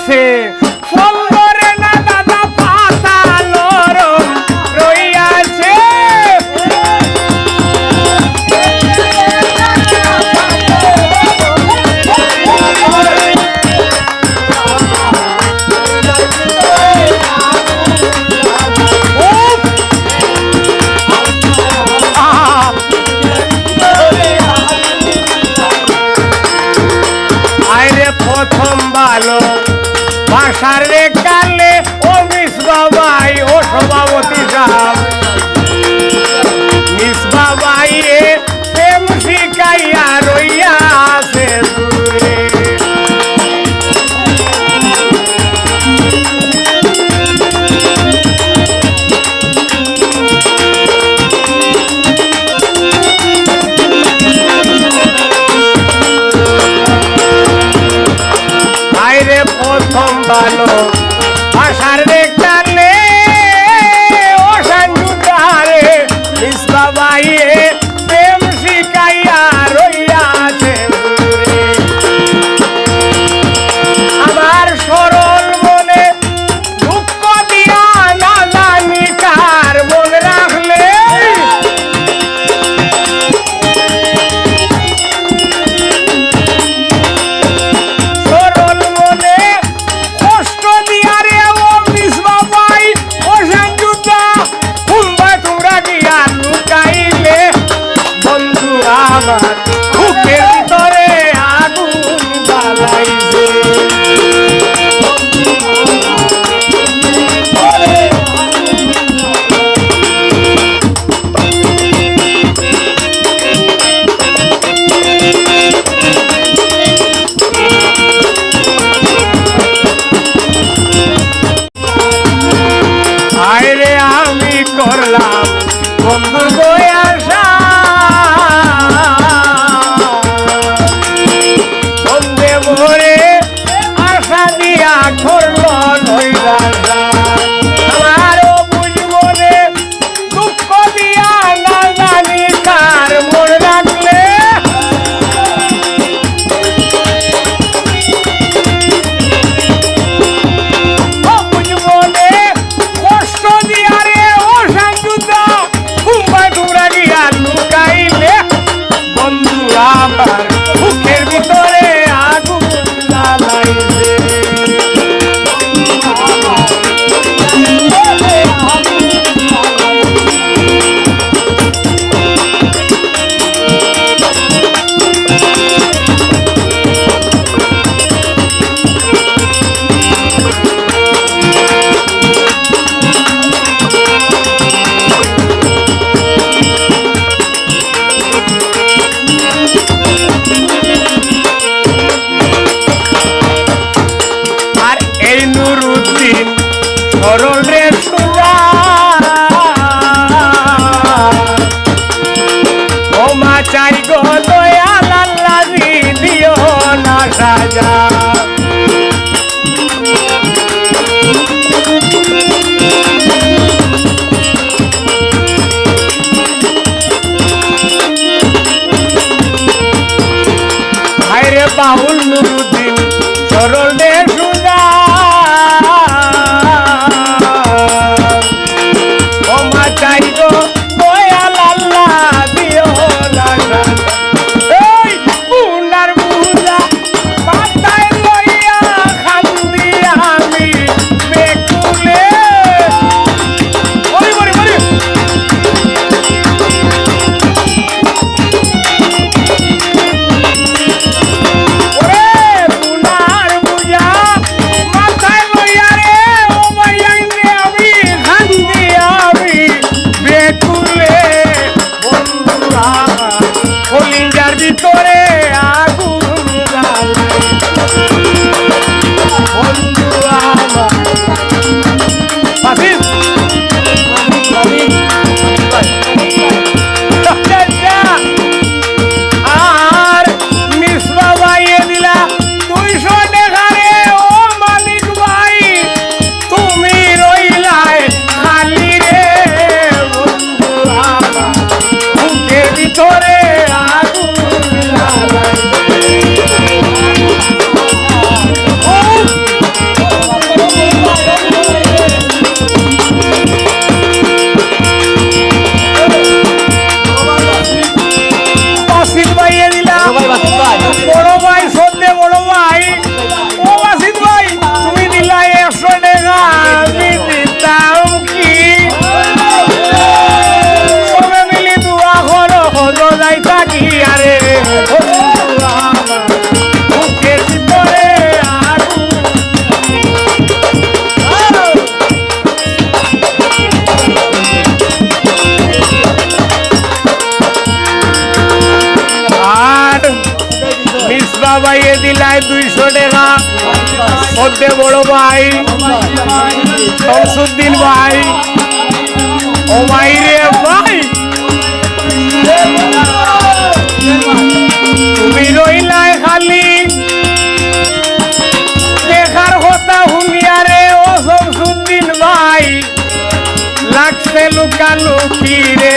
আছে সুন্দরে না দাদা পাতা নরম রইয়াছে প্রথম ভালো বাসার রে কালে ও মিসবাবাই ও সভাপতি সাহেব মিসবাবাই প্রেম শিখাইয়া রইয়া আছে দূরে প্রথম ভালো আশার রে কালে ও সঞ্জুদারে মিসবাবাই প্রেম শিখাইয়া রইয়াছে দূরে আমার সরল মনে দুঃখ দিয়া না জানি কার মন রাখলে আমার বুকের ভিতরে আগুন জ্বালাইছে আইরে আমি করলাম বন্ধুর বয়াসা আমার বুকের ভিতরে আগুন জ্বালাইছে সরল রে সুজা ও মা চাই গো দয়াল আল্লাহ দিও না সাজা হায়রে বাউল নুরুদ্দিন সরল রে সুজা ভাই 200 টাকা মধ্যে বড় ভাই শমসুদ্দিন ভাই ও ভাই রে ভাই তুমি রইলাই খালি দেখার কথা শুনিয়া রে ও শমসুদ্দিন ভাই লাগছে লুকালুকি রে